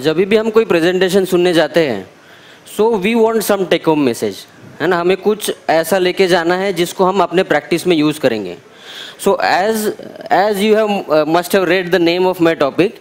जब भी हम कोई प्रेजेंटेशन सुनने जाते हैं so we want some take home message, है ना, हमें कुछ ऐसा लेके जाना है जिसको हम अपने प्रैक्टिस में यूज़ करेंगे. So as you have must have read the name of my topic,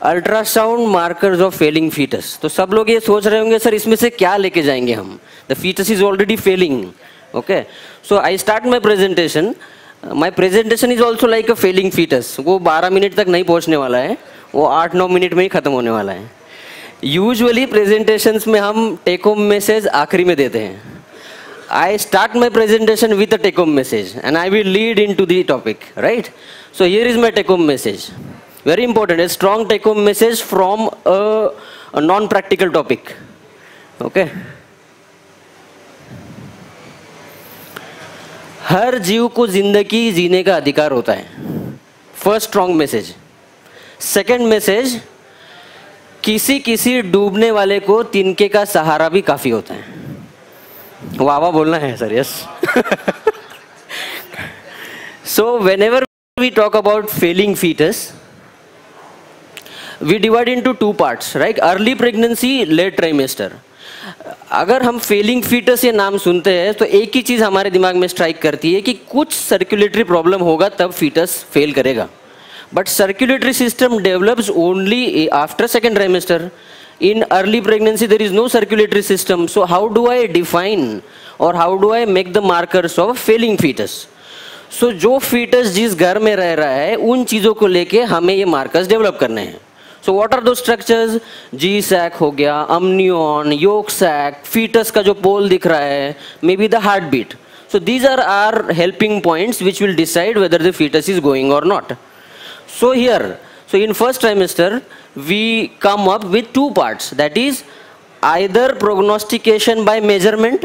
ultrasound markers of failing foetus. तो सब लोग ये सोच रहे होंगे सर इसमें से क्या लेके जाएंगे हम, the foetus is already failing. Okay, so I start my presentation. My presentation is also like a failing foetus. वो 12 मिनट तक नहीं पहुंचने वाला है, वो 8-9 मिनट में ही खत्म होने वाला है. यूजुअली प्रेजेंटेशंस में हम टेक होम मैसेज आखिरी में देते हैं. I start my presentation with a take home message and I will lead into the topic, right? So here is my take home message. Very important, a strong take home message from a non-practical topic. Okay? हर जीव को जिंदगी जीने का अधिकार होता है. First strong message. Second message, किसी किसी डूबने वाले को तिनके का सहारा भी काफी होता है. वाह वाह बोलना है sir. Yes. So whenever we talk about failing fetus, we divide into 2 parts, right? Early pregnancy, late trimester. अगर हम फेलिंग फीटस ये नाम सुनते हैं तो एक ही चीज हमारे दिमाग में स्ट्राइक करती है कि कुछ सर्कुलेटरी प्रॉब्लम होगा तब फीटस फेल करेगा. But circulatory system develops only after second trimester. In early pregnancy there is no circulatory system, so how do I define or how do I make the markers of failing fetus? So जो fetus जिस घर में रह रहा है उन चीज़ों को लेके हमें ये markers develop करने हैं. So what are those structures? G-sac हो गया, amnion, yolk sac, fetus का जो pole दिख रहा है, maybe the heartbeat. So these are our helping points which will decide whether the fetus is going or not. So here, so in first trimester we come up with 2 parts, that is either prognostication by measurement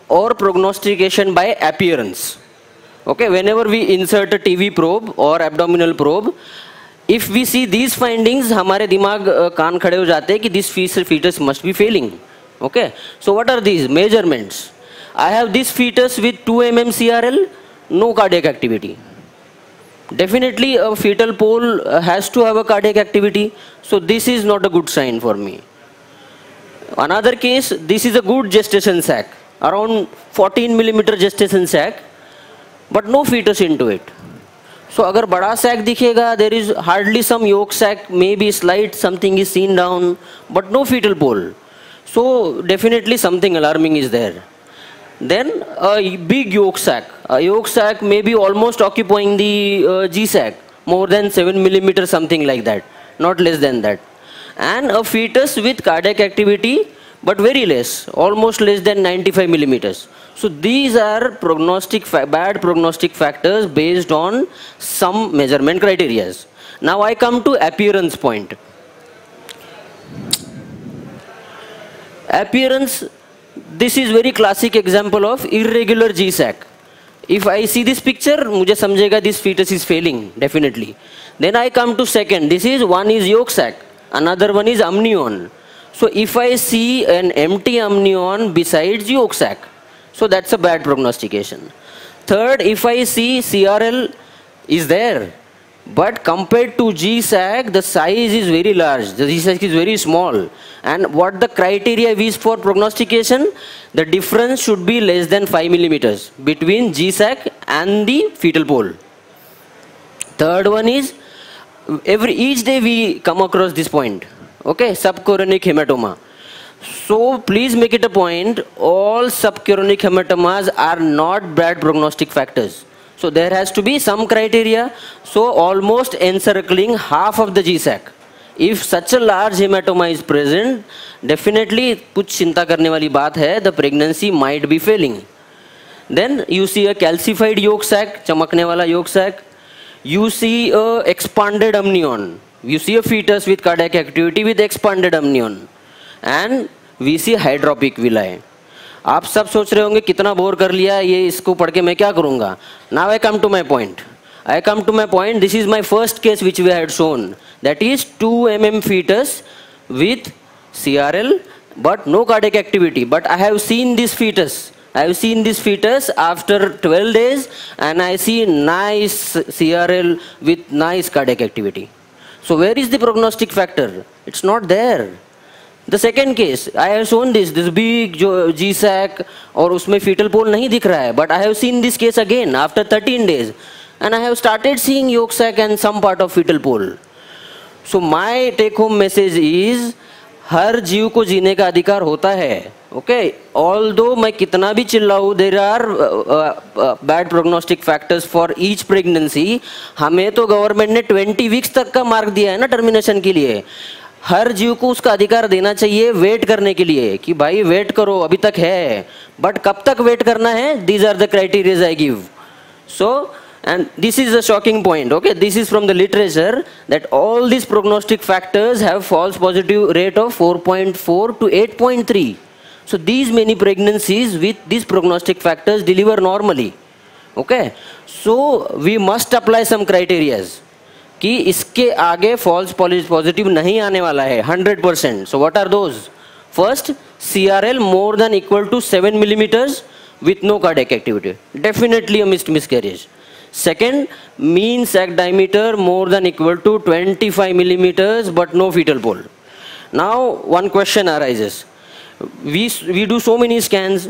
or prognostication by appearance. Okay, whenever we insert a TV probe or abdominal probe, if we see these findings, हमारे दिमाग कान खड़े हो जाते हैं कि this fetus must be failing. Okay, so what are these measurements? I have this fetus with 2 mm CRL, no cardiac activity. Definitely a fetal pole has to have a cardiac activity, so this is not a good sign for me. Another case, this is a good gestation sac, around 14 mm gestation sac, but no fetus into it. So अगर बड़ा sac दिखेगा, there is hardly some yolk sac, maybe slight something is seen down, but no fetal pole. So definitely something alarming is there. Then a big yolk sac. A yolk sac may be almost occupying the G-sac, more than 7 mm, something like that, not less than that. And a fetus with cardiac activity, but very less, almost less than 95 mm. So these are bad prognostic factors based on some measurement criteria. Now I come to appearance point. Appearance. This is very classic example of irregular G-sac. If I see this picture, मुझे समझेगा this fetus is failing, definitely. Then I come to second. This is one is yolk sac, another one is amnion. So if I see an empty amnion besides yolk sac, so that's a bad prognostication. Third, if I see CRL is there, but compared to G-sac, the size is very large. The G-sac is very small. And what the criteria is for prognostication? The difference should be less than 5 mm between G-sac and the fetal pole. Third one is, each day we come across this point. Okay, subchorionic hematoma. So please make it a point, all subchorionic hematomas are not bad prognostic factors. So there has to be some criteria, so almost encircling half of the G-sac. If such a large hematoma is present, definitely कुछ चिंता करने वाली बात है, the pregnancy might be failing. Then you see a calcified yolk sac, चमकने वाला yolk sac. You see a expanded amnion. You see a fetus with cardiac activity with expanded amnion. And we see hydropic villi. आप सब सोच रहे होंगे कितना bore कर लिया ये, इसको पढ़ के मैं क्या करूँगा. Now I come to my point. This is my first case which we had shown. That is 2 mm fetus with CRL but no cardiac activity. But I have seen this fetus. After 12 days and I see nice CRL with nice cardiac activity. So where is the prognostic factor? It's not there. The second case, I have shown this big GSAC और उसमें fetal pole नहीं दिख रहा है, but I have seen this case again after 13 days, and I have started seeing yolk sac and some part of fetal pole. So my take home message is, हर जीव को जीने का अधिकार होता है. Okay, although मैं कितना भी चिल्लाऊं, there are bad prognostic factors for each pregnancy. हमें तो गवर्नमेंट ने 20 वीक्स तक का मार्क दिया है ना टर्मिनेशन के लिए. हर जीव को उसका अधिकार देना चाहिए वेट करने के लिए कि भाई वेट करो, अभी तक है, बट कब तक वेट करना है? These are the criteria I give. So, and this is a shocking point. Okay, this is from the literature that all these prognostic factors have false positive rate of 4.4 to 8.3. So these many pregnancies with these prognostic factors deliver normally. Okay, so we must apply some criteria कि इसके आगे false positive नहीं आने वाला है 100%. So what are those? First, CRL more than equal to 7 millimeters with no cardiac activity, definitely a missed miscarriage. Second, mean sac diameter more than equal to 25 millimeters but no fetal pole. Now one question arises. We do so many scans,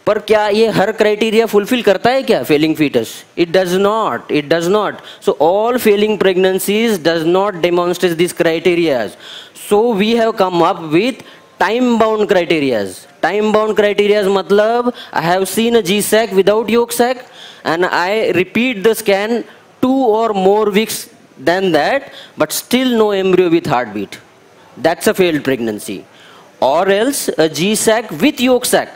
पर क्या ये हर criteria fulfil करता है क्या failing foetus? It does not. It does not. So all failing pregnancies does not demonstrate these criteria. So we have come up with time-bound criteria. Time-bound criteria मतलब I have seen a G-sac without yolk sac and I repeat the scan 2 or more weeks than that, but still no embryo with heartbeat. That's a failed pregnancy. Or else a G-sac with yolk sac.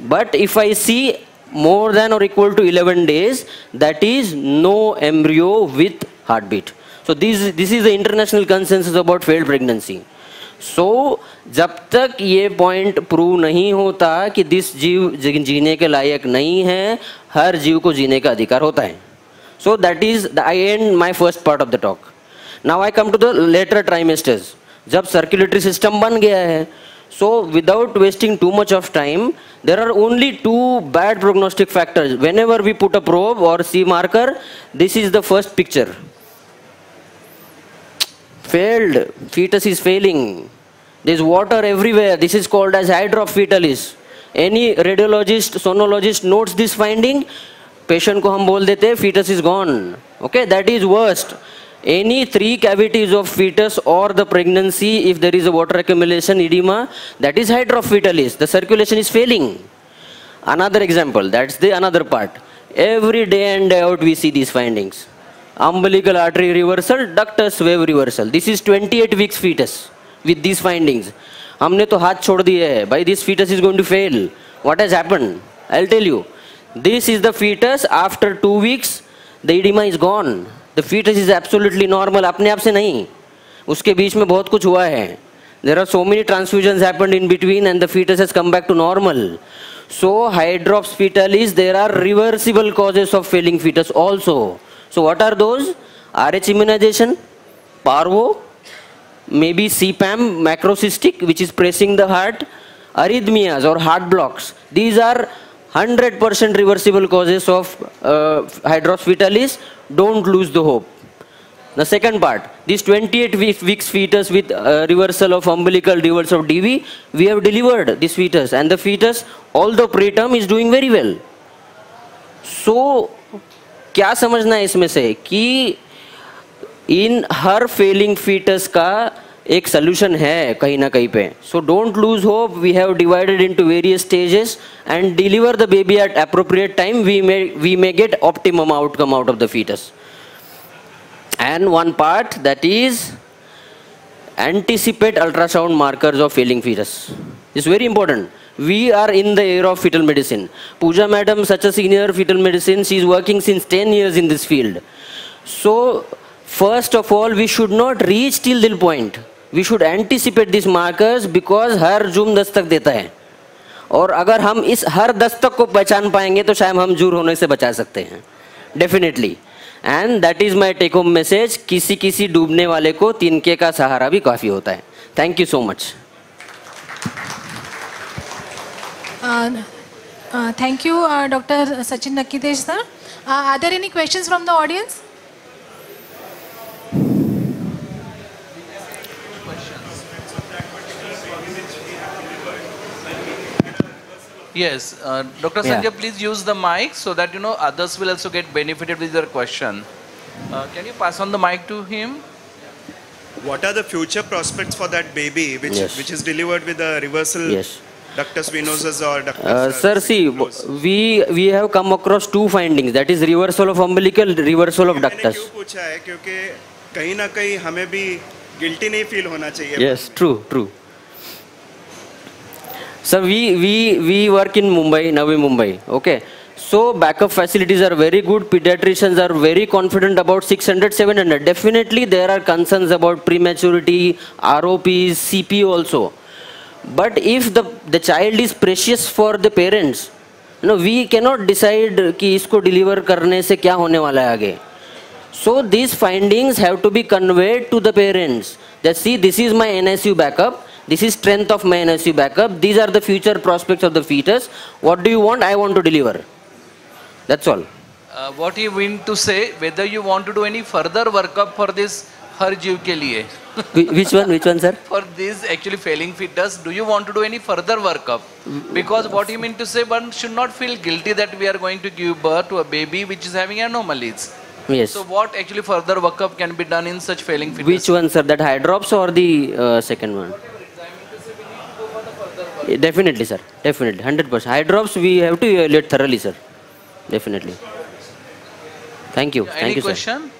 But if I see more than or equal to 11 days, that is no embryo with heartbeat. So this is the international consensus about failed pregnancy. So जब तक ये point prove नहीं होता कि this जीव जीने के लायक नहीं है, हर जीव को जीने का अधिकार होता है. So that is I end my first part of the talk. Now I come to the later trimesters. जब circulatory system बन गया है, so without wasting too much of time, there are only 2 bad prognostic factors. Whenever we put a probe or C marker, this is the first picture. Failed, fetus is failing. There is water everywhere. This is called as hydrops fetalis. Any radiologist, sonologist notes this finding, patient को हम बोल देते हैं fetus is gone. Okay, that is worst. Any 3 cavities of fetus or the pregnancy, if there is a water accumulation, edema, that is hydrops fetalis. The circulation is failing. Another example, that's the another part. Every day and day out we see these findings. Umbilical artery reversal, ductus wave reversal. This is 28 weeks fetus with these findings. हमने तो हाथ छोड़ दिए है. By this fetus is going to fail. What has happened? I'll tell you. This is the fetus. After 2 weeks, the edema is gone. The fetus is absolutely normal. अपने आप से नहीं. उसके बीच में बहुत कुछ हुआ है. There are so many transfusions happened in between and the fetus has come back to normal. So hydrops fetalis, there are reversible causes of failing fetus also. So what are those? RH immunization, parvo, maybe CPAM, macrocystic, which is pressing the heart, arrhythmias or heart blocks. These are 100% reversible causes of hydrops fetalis. Don't lose the hope. The second part, this 28 weeks fetus with reversal of umbilical, reversal of DV, we have delivered this fetus and the fetus, although preterm, is doing very well. So, क्या समझना है इसमें से कि इन हर Fehling foetus का एक solution है कहीं ना कहीं पे. So don't lose hope. We have divided into various stages and deliver the baby at appropriate time. We may get optimum outcome out of the foetus. And one part, that is anticipate ultrasound markers of failing fetus. It's very important. We are in the era of fetal medicine. Pooja madam, such a senior fetal medicine, she is working since 10 years in this field. So first of all, we should not reach till this point. We should anticipate these markers because her zoom Dastak देता है. और अगर हम इस हर दस्तक को पहचान पाएंगे तो शायद हम जूर होने से बचा सकते हैं. Definitely. And that is my take home message. किसी किसी डूबने वाले को तिनके का सहारा भी काफी होता है. Thank you so much. Thank you, Dr. Sachin Nakkitesh sir. Are there any questions from the audience? Yes, Dr. Sanjay, please use the mic so that others will also get benefited with your question. Can you pass on the mic to him? What are the future prospects for that baby which is delivered with a reversal ductus venosus or ductus? Sir, see, we have come across two findings. That is reversal of umbilical, reversal of ductus. मैंने क्यों पूछा है क्योंकि कहीं ना कहीं हमें भी गिल्टी नहीं फील होना चाहिए. Yes, true. Sir, we work in Mumbai, Navi Mumbai. Okay. So backup facilities are very good. Pediatricians are very confident about 600, 700. Definitely there are concerns about prematurity, ROPs, CPO also. But if the child is precious for the parents, we cannot decide कि इसको deliver करने से क्या होने वाला है आगे. So these findings have to be conveyed to the parents. That see, this is my NICU backup. This is strength of my NICU backup. These are the future prospects of the fetus. What do you want? I want to deliver. That's all. What you mean to say, whether you want to do any further workup for this har jeev ke liye? Which one, sir? For this actually failing fetus, do you want to do any further workup? Because what you mean to say, one should not feel guilty that we are going to give birth to a baby which is having anomalies. Yes. So what actually further workup can be done in such failing fetus? Which one, sir? That hydrops or the second one? Definitely, sir. Definitely, 100%. Hydrops we have to evaluate thoroughly, sir. Definitely. Thank you. Any Thank you, sir. question?